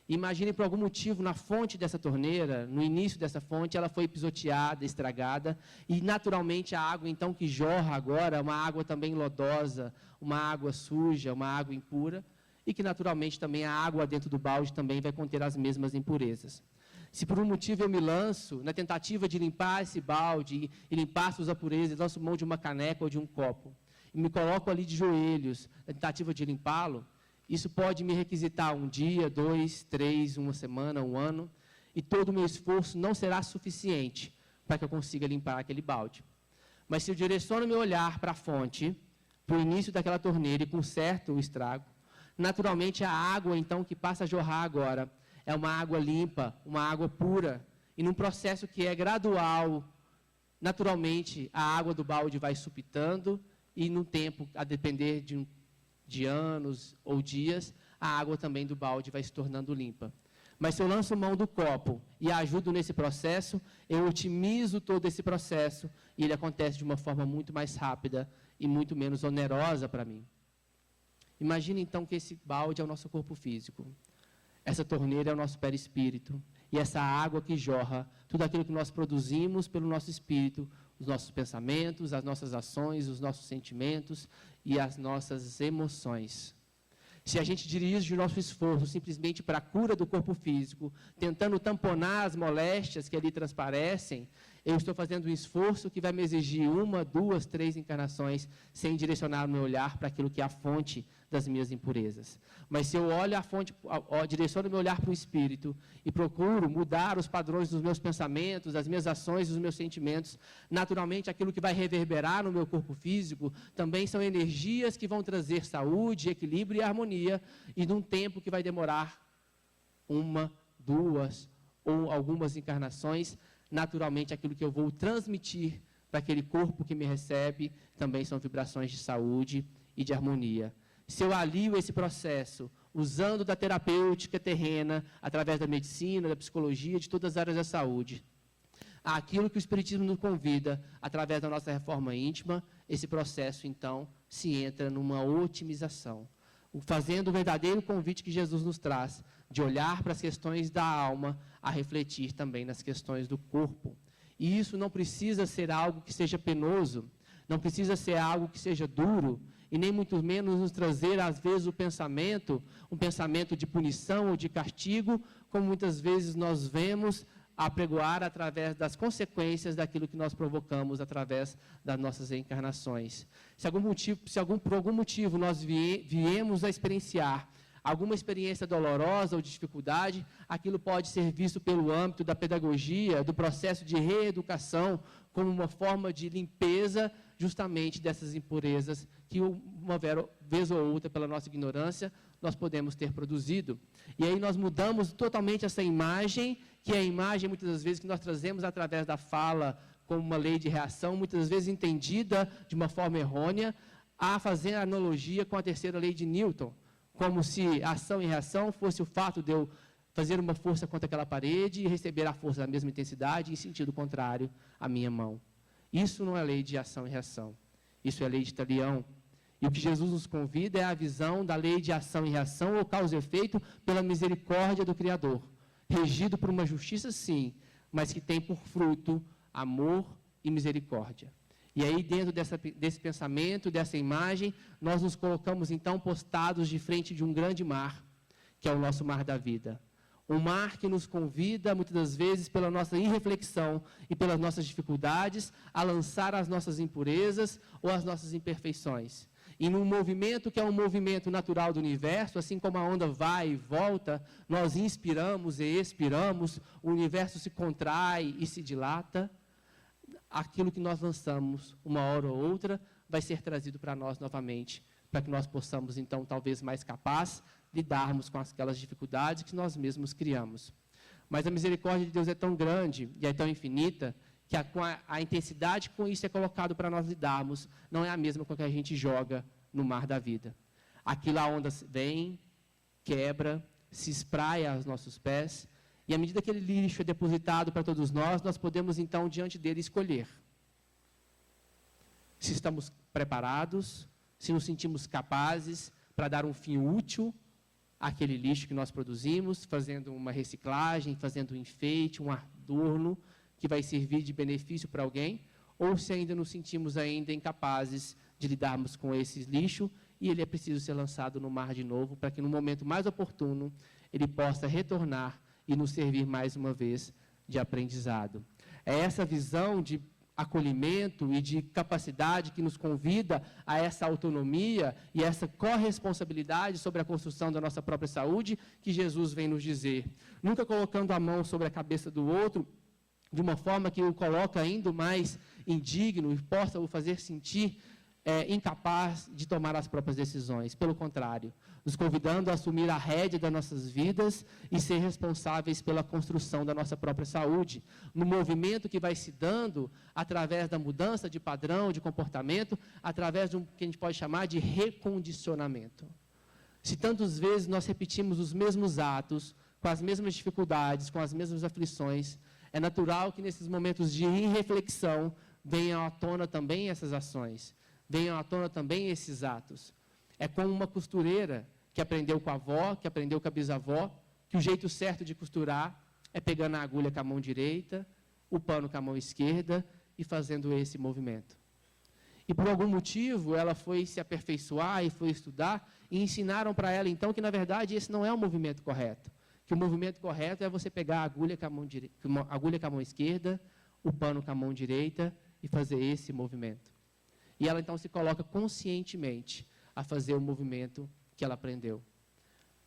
S6: Imagine, por algum motivo, na fonte dessa torneira, no início dessa fonte, ela foi pisoteada, estragada, e naturalmente a água, então, que jorra agora, é uma água também lodosa, uma água suja, uma água impura, e que naturalmente também a água dentro do balde também vai conter as mesmas impurezas. Se por um motivo eu me lanço na tentativa de limpar esse balde e limpar suas impurezas, lanço mão de uma caneca ou de um copo, e me coloco ali de joelhos na tentativa de limpá-lo, isso pode me requisitar um dia, 2, 3, uma semana, um ano, e todo o meu esforço não será suficiente para que eu consiga limpar aquele balde. Mas se eu direciono meu olhar para a fonte, para o início daquela torneira e conserto o estrago, naturalmente a água então que passa a jorrar agora é uma água limpa, uma água pura, e num processo que é gradual, naturalmente a água do balde vai supitando e no tempo, a depender de anos ou dias, a água também do balde vai se tornando limpa. Mas se eu lanço mão do copo e ajudo nesse processo, eu otimizo todo esse processo e ele acontece de uma forma muito mais rápida e muito menos onerosa para mim. Imagine então que esse balde é o nosso corpo físico. Essa torneira é o nosso perispírito. E essa água que jorra, tudo aquilo que nós produzimos pelo nosso espírito, os nossos pensamentos, as nossas ações, os nossos sentimentos e as nossas emoções. Se a gente dirige o nosso esforço simplesmente para a cura do corpo físico, tentando tamponar as moléstias que ali transparecem, eu estou fazendo um esforço que vai me exigir 1, 2, 3 encarnações, sem direcionar o meu olhar para aquilo que é a fonte das minhas impurezas. Mas se eu olho a fonte, direciono o meu olhar para o Espírito e procuro mudar os padrões dos meus pensamentos, das minhas ações, dos meus sentimentos, naturalmente aquilo que vai reverberar no meu corpo físico também são energias que vão trazer saúde, equilíbrio e harmonia, e num tempo que vai demorar 1, 2 ou algumas encarnações, naturalmente aquilo que eu vou transmitir para aquele corpo que me recebe também são vibrações de saúde e de harmonia. Se eu alio esse processo usando da terapêutica terrena, através da medicina, da psicologia, de todas as áreas da saúde, aquilo que o Espiritismo nos convida, através da nossa reforma íntima, esse processo, então, se entra numa otimização. Fazendo o verdadeiro convite que Jesus nos traz, de olhar para as questões da alma, a refletir também nas questões do corpo. E isso não precisa ser algo que seja penoso, não precisa ser algo que seja duro, e nem muito menos nos trazer, às vezes, um pensamento de punição ou de castigo, como muitas vezes nós vemos apregoar através das consequências daquilo que nós provocamos através das nossas reencarnações. Por algum motivo nós viemos a experienciar alguma experiência dolorosa ou de dificuldade, aquilo pode ser visto pelo âmbito da pedagogia, do processo de reeducação, como uma forma de limpeza justamente dessas impurezas que uma vez ou outra, pela nossa ignorância, nós podemos ter produzido. E aí nós mudamos totalmente essa imagem, que é a imagem, muitas das vezes, que nós trazemos através da fala como uma lei de reação, muitas vezes entendida de uma forma errônea, a fazer a analogia com a terceira lei de Newton, como se ação e reação fosse o fato de eu fazer uma força contra aquela parede e receber a força da mesma intensidade em sentido contrário à minha mão. Isso não é lei de ação e reação. Isso é lei de talião. E o que Jesus nos convida é a visão da lei de ação e reação ou causa e efeito pela misericórdia do Criador, regido por uma justiça, sim, mas que tem por fruto amor e misericórdia. E aí, dentro desse pensamento, dessa imagem, nós nos colocamos, então, postados de frente de um grande mar, que é o nosso mar da vida. Um mar que nos convida, muitas das vezes, pela nossa irreflexão e pelas nossas dificuldades, a lançar as nossas impurezas ou as nossas imperfeições. E num movimento que é um movimento natural do universo, assim como a onda vai e volta, nós inspiramos e expiramos, o universo se contrai e se dilata. Aquilo que nós lançamos, uma hora ou outra, vai ser trazido para nós novamente, para que nós possamos, então, talvez mais capaz, lidarmos com aquelas dificuldades que nós mesmos criamos. Mas a misericórdia de Deus é tão grande e é tão infinita, que a intensidade com isso é colocado para nós lidarmos, não é a mesma com a que a gente joga no mar da vida. Aquilo, a onda vem, quebra, se espraia aos nossos pés, e à medida que aquele lixo é depositado para todos nós, nós podemos, então, diante dele, escolher. Se estamos preparados, se nos sentimos capazes para dar um fim útil àquele lixo que nós produzimos, fazendo uma reciclagem, fazendo um enfeite, um adorno, que vai servir de benefício para alguém, ou se ainda nos sentimos ainda incapazes de lidarmos com esse lixo, e ele é preciso ser lançado no mar de novo, para que no momento mais oportuno, ele possa retornar e nos servir mais uma vez de aprendizado. É essa visão de acolhimento e de capacidade que nos convida a essa autonomia e essa corresponsabilidade sobre a construção da nossa própria saúde que Jesus vem nos dizer. Nunca colocando a mão sobre a cabeça do outro de uma forma que o coloca ainda mais indigno e possa o fazer sentir incapaz de tomar as próprias decisões. Pelo contrário, nos convidando a assumir a rédea das nossas vidas e ser responsáveis pela construção da nossa própria saúde, no movimento que vai se dando através da mudança de padrão, de comportamento, através de um que a gente pode chamar de recondicionamento. Se tantas vezes nós repetimos os mesmos atos, com as mesmas dificuldades, com as mesmas aflições, é natural que nesses momentos de irreflexão venham à tona também essas ações, venham à tona também esses atos. É como uma costureira que aprendeu com a avó, que aprendeu com a bisavó, que o jeito certo de costurar é pegando a agulha com a mão direita, o pano com a mão esquerda e fazendo esse movimento. E por algum motivo ela foi se aperfeiçoar e foi estudar e ensinaram para ela então que na verdade esse não é o movimento correto. Que o movimento correto é você pegar a agulha com a mão esquerda, o pano com a mão direita e fazer esse movimento. E ela então se coloca conscientemente a fazer o movimento que ela aprendeu.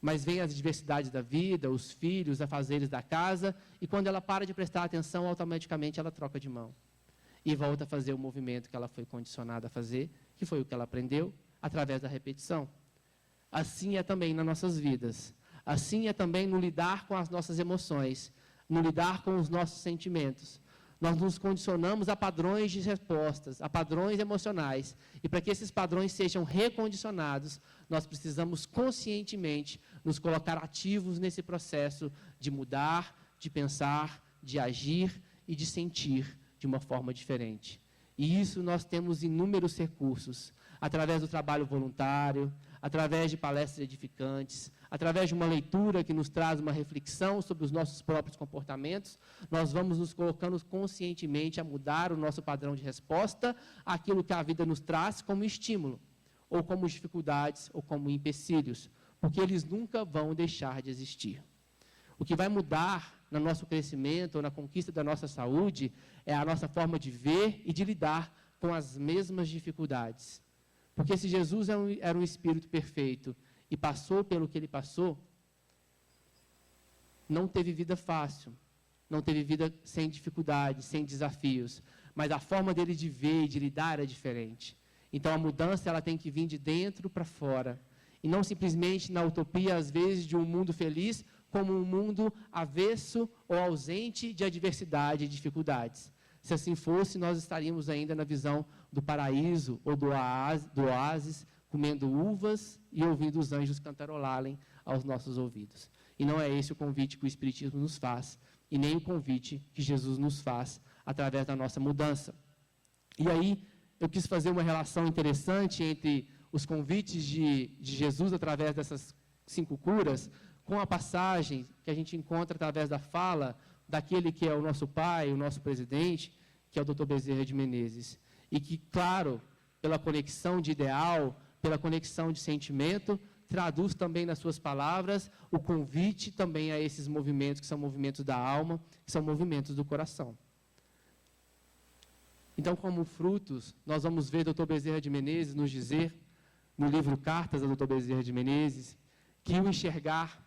S6: Mas vem as diversidades da vida, os filhos, os afazeres da casa, e quando ela para de prestar atenção, automaticamente ela troca de mão. E volta a fazer o movimento que ela foi condicionada a fazer, que foi o que ela aprendeu, através da repetição. Assim é também nas nossas vidas. Assim é também no lidar com as nossas emoções, no lidar com os nossos sentimentos. Nós nos condicionamos a padrões de respostas, a padrões emocionais. E para que esses padrões sejam recondicionados, nós precisamos conscientemente nos colocar ativos nesse processo de mudar, de pensar, de agir e de sentir de uma forma diferente. E isso nós temos inúmeros recursos, através do trabalho voluntário, através de palestras edificantes, através de uma leitura que nos traz uma reflexão sobre os nossos próprios comportamentos, nós vamos nos colocando conscientemente a mudar o nosso padrão de resposta àquilo que a vida nos traz como estímulo, ou como dificuldades, ou como empecilhos, porque eles nunca vão deixar de existir. O que vai mudar no nosso crescimento ou na conquista da nossa saúde é a nossa forma de ver e de lidar com as mesmas dificuldades. Porque se Jesus era um espírito perfeito e passou pelo que ele passou, não teve vida fácil, não teve vida sem dificuldades, sem desafios, mas a forma dele de ver e de lidar é diferente. Então a mudança ela tem que vir de dentro para fora, e não simplesmente na utopia, às vezes, de um mundo feliz, como um mundo avesso ou ausente de adversidade e dificuldades. Se assim fosse, nós estaríamos ainda na visão do paraíso ou do oásis, comendo uvas e ouvindo os anjos cantarolarem aos nossos ouvidos. E não é esse o convite que o Espiritismo nos faz, e nem o convite que Jesus nos faz através da nossa mudança. E aí, eu quis fazer uma relação interessante entre os convites de Jesus através dessas 5 curas, com a passagem que a gente encontra através da fala daquele que é o nosso pai, o nosso presidente, que é o Dr. Bezerra de Menezes. E que, claro, pela conexão de ideal, pela conexão de sentimento, traduz também nas suas palavras o convite também a esses movimentos, que são movimentos da alma, que são movimentos do coração. Então, como frutos, nós vamos ver o Dr. Bezerra de Menezes nos dizer, no livro Cartas ao Dr. Bezerra de Menezes, que o enxergar,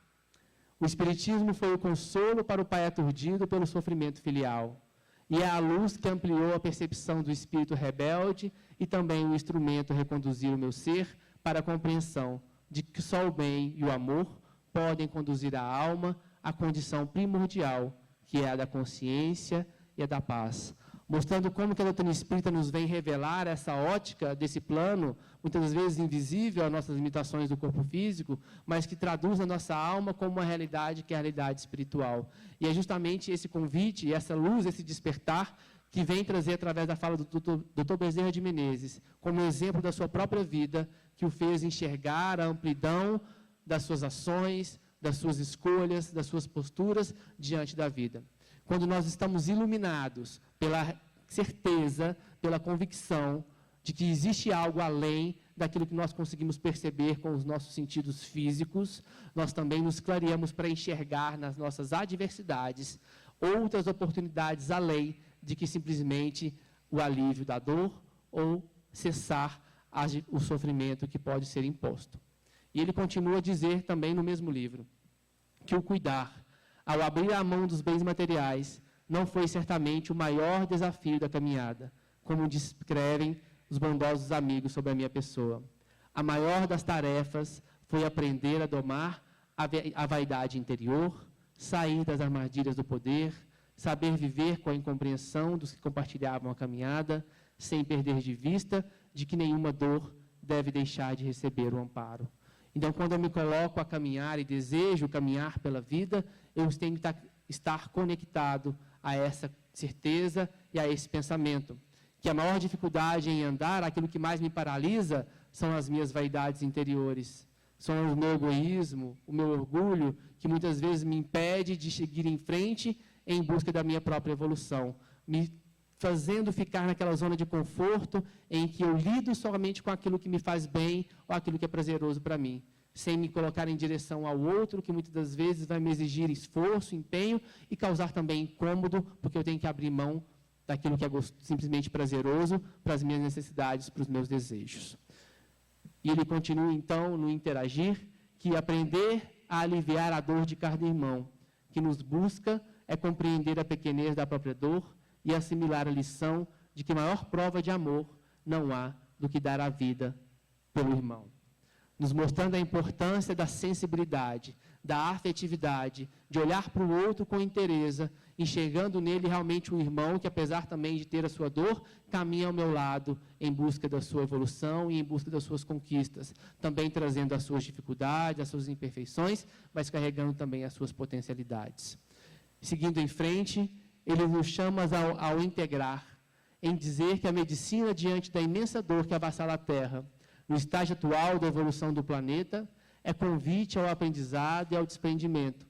S6: o Espiritismo foi o consolo para o pai aturdido pelo sofrimento filial, e é a luz que ampliou a percepção do espírito rebelde e também o instrumento a reconduzir o meu ser para a compreensão de que só o bem e o amor podem conduzir a alma à condição primordial, que é a da consciência e a da paz. Mostrando como que a doutrina espírita nos vem revelar essa ótica desse plano, muitas vezes invisível às nossas limitações do corpo físico, mas que traduz a nossa alma como uma realidade que é a realidade espiritual. E é justamente esse convite, essa luz, esse despertar, que vem trazer através da fala do Dr. Bezerra de Menezes, como exemplo da sua própria vida, que o fez enxergar a amplidão das suas ações, das suas escolhas, das suas posturas diante da vida. Quando nós estamos iluminados pela certeza, pela convicção de que existe algo além daquilo que nós conseguimos perceber com os nossos sentidos físicos, nós também nos clareamos para enxergar nas nossas adversidades outras oportunidades além de que simplesmente o alívio da dor ou cessar o sofrimento que pode ser imposto. E ele continua a dizer também no mesmo livro que o cuidar, ao abrir a mão dos bens materiais, não foi certamente o maior desafio da caminhada, como descrevem os bondosos amigos sobre a minha pessoa. A maior das tarefas foi aprender a domar a vaidade interior, sair das armadilhas do poder, saber viver com a incompreensão dos que compartilhavam a caminhada, sem perder de vista de que nenhuma dor deve deixar de receber o amparo. Então, quando eu me coloco a caminhar e desejo caminhar pela vida, eu tenho que estar conectado a essa certeza e a esse pensamento. Que a maior dificuldade em andar, aquilo que mais me paralisa, são as minhas vaidades interiores. São o meu egoísmo, o meu orgulho, que muitas vezes me impede de seguir em frente em busca da minha própria evolução, me fazendo ficar naquela zona de conforto em que eu lido somente com aquilo que me faz bem ou aquilo que é prazeroso para mim, sem me colocar em direção ao outro, que muitas das vezes vai me exigir esforço, empenho e causar também incômodo, porque eu tenho que abrir mão daquilo que é simplesmente prazeroso para as minhas necessidades, para os meus desejos. E ele continua, então, no interagir, que aprender a aliviar a dor de cada irmão, que nos busca é compreender a pequenez da própria dor e assimilar a lição de que maior prova de amor não há do que dar a vida pelo irmão. Nos mostrando a importância da sensibilidade, da afetividade, de olhar para o outro com interesse, enxergando nele realmente um irmão que, apesar também de ter a sua dor, caminha ao meu lado em busca da sua evolução e em busca das suas conquistas, também trazendo as suas dificuldades, as suas imperfeições, mas carregando também as suas potencialidades. Seguindo em frente, ele nos chama ao integrar, em dizer que a medicina, diante da imensa dor que avassala a Terra, no estágio atual da evolução do planeta, é convite ao aprendizado e ao desprendimento,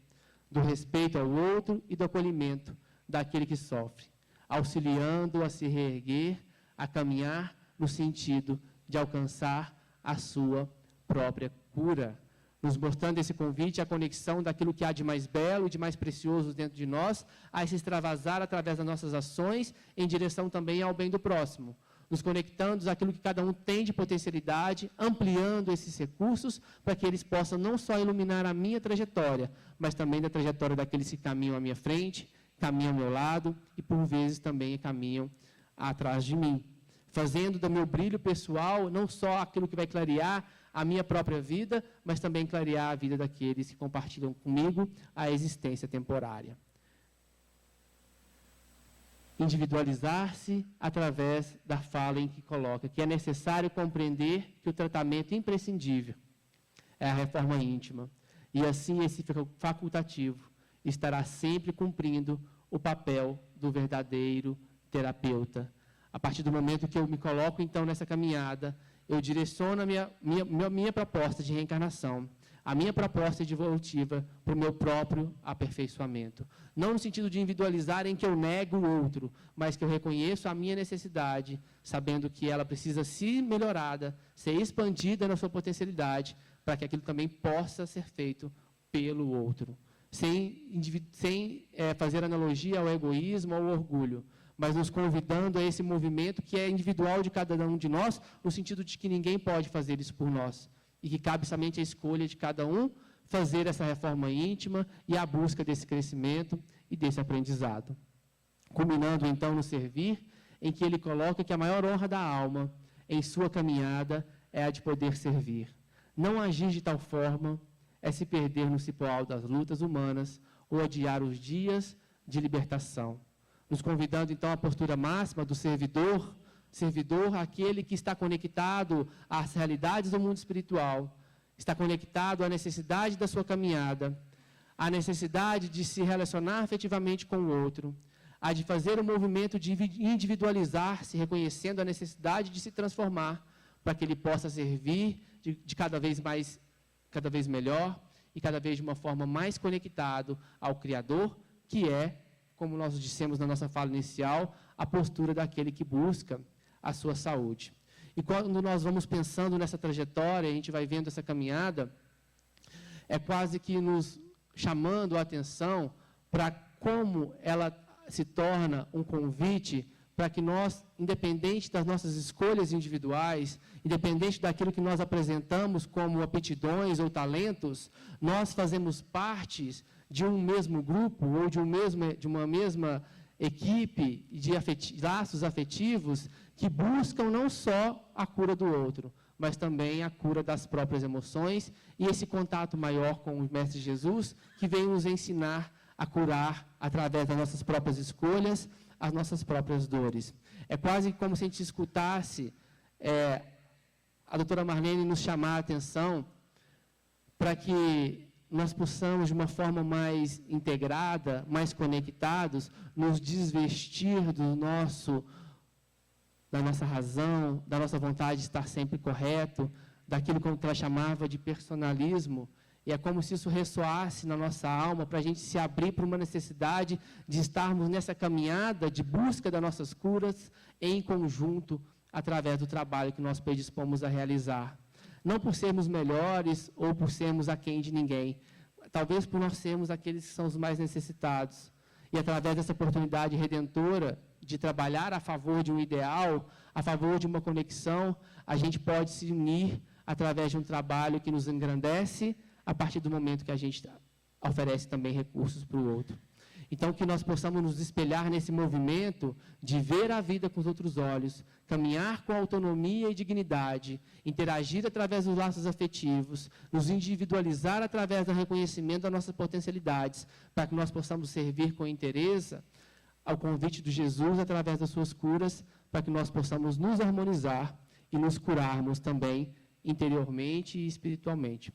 S6: do respeito ao outro e do acolhimento daquele que sofre, auxiliando-o a se reerguer, a caminhar no sentido de alcançar a sua própria cura, nos mostrando esse convite à conexão daquilo que há de mais belo e de mais precioso dentro de nós, a se extravasar através das nossas ações em direção também ao bem do próximo, nos conectando àquilo que cada um tem de potencialidade, ampliando esses recursos para que eles possam não só iluminar a minha trajetória, mas também da trajetória daqueles que caminham à minha frente, caminham ao meu lado e, por vezes, também caminham atrás de mim, fazendo do meu brilho pessoal não só aquilo que vai clarear a minha própria vida, mas também clarear a vida daqueles que compartilham comigo a existência temporária. Individualizar-se através da fala em que coloca que é necessário compreender que o tratamento imprescindível é a reforma íntima, e assim esse facultativo estará sempre cumprindo o papel do verdadeiro terapeuta. A partir do momento que eu me coloco, então, nessa caminhada, eu direciono a minha proposta de reencarnação, a minha proposta de evolutiva para o meu próprio aperfeiçoamento. Não no sentido de individualizar em que eu nego o outro, mas que eu reconheço a minha necessidade, sabendo que ela precisa ser melhorada, ser expandida na sua potencialidade, para que aquilo também possa ser feito pelo outro. Sem fazer analogia ao egoísmo, ao orgulho, mas nos convidando a esse movimento que é individual de cada um de nós, no sentido de que ninguém pode fazer isso por nós, e que cabe somente a escolha de cada um fazer essa reforma íntima e a busca desse crescimento e desse aprendizado. Culminando, então, no servir, em que ele coloca que a maior honra da alma em sua caminhada é a de poder servir. Não agir de tal forma é se perder no cipoal das lutas humanas ou adiar os dias de libertação. Nos convidando, então, à postura máxima do servidor, aquele que está conectado às realidades do mundo espiritual, está conectado à necessidade da sua caminhada, à necessidade de se relacionar afetivamente com o outro, a de fazer o movimento de individualizar-se, reconhecendo a necessidade de se transformar, para que ele possa servir de cada vez melhor e cada vez de uma forma mais conectado ao Criador, que é, como nós dissemos na nossa fala inicial, a postura daquele que busca a sua saúde. E quando nós vamos pensando nessa trajetória, a gente vai vendo essa caminhada, é quase que nos chamando a atenção para como ela se torna um convite para que nós, independente das nossas escolhas individuais, independente daquilo que nós apresentamos como aptidões ou talentos, nós fazemos parte de um mesmo grupo ou de uma mesma equipe de laços afetivos que buscam não só a cura do outro, mas também a cura das próprias emoções e esse contato maior com o Mestre Jesus, que veio nos ensinar a curar através das nossas próprias escolhas, as nossas próprias dores. É quase como se a gente escutasse a doutora Marlene nos chamar a atenção para que nós possamos, de uma forma mais integrada, mais conectados, nos desvestir da nossa razão, da nossa vontade de estar sempre correto, daquilo que ela chamava de personalismo. E é como se isso ressoasse na nossa alma, para a gente se abrir para uma necessidade de estarmos nessa caminhada de busca das nossas curas em conjunto, através do trabalho que nós predispomos a realizar. Não por sermos melhores ou por sermos aquém de ninguém, talvez por nós sermos aqueles que são os mais necessitados. E através dessa oportunidade redentora de trabalhar a favor de um ideal, a favor de uma conexão, a gente pode se unir através de um trabalho que nos engrandece, a partir do momento que a gente oferece também recursos para o outro. Então, que nós possamos nos espelhar nesse movimento de ver a vida com os outros olhos, caminhar com autonomia e dignidade, interagir através dos laços afetivos, nos individualizar através do reconhecimento das nossas potencialidades, para que nós possamos servir com interesse ao convite de Jesus através das suas curas, para que nós possamos nos harmonizar e nos curarmos também interiormente e espiritualmente.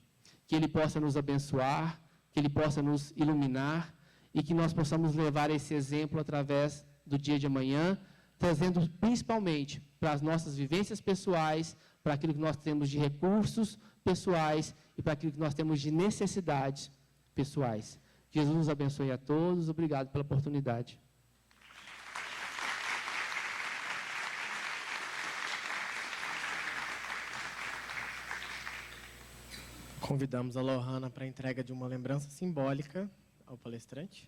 S6: Que Ele possa nos abençoar, que Ele possa nos iluminar e que nós possamos levar esse exemplo através do dia de amanhã, trazendo principalmente para as nossas vivências pessoais, para aquilo que nós temos de recursos pessoais e para aquilo que nós temos de necessidades pessoais. Jesus nos abençoe a todos. Obrigado pela oportunidade.
S1: Convidamos a Lohana para a entrega de uma lembrança simbólica ao palestrante.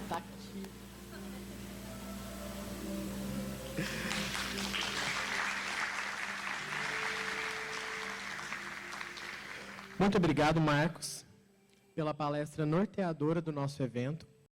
S1: Tá aqui. Muito obrigado, Marcos, pela palestra norteadora do nosso evento.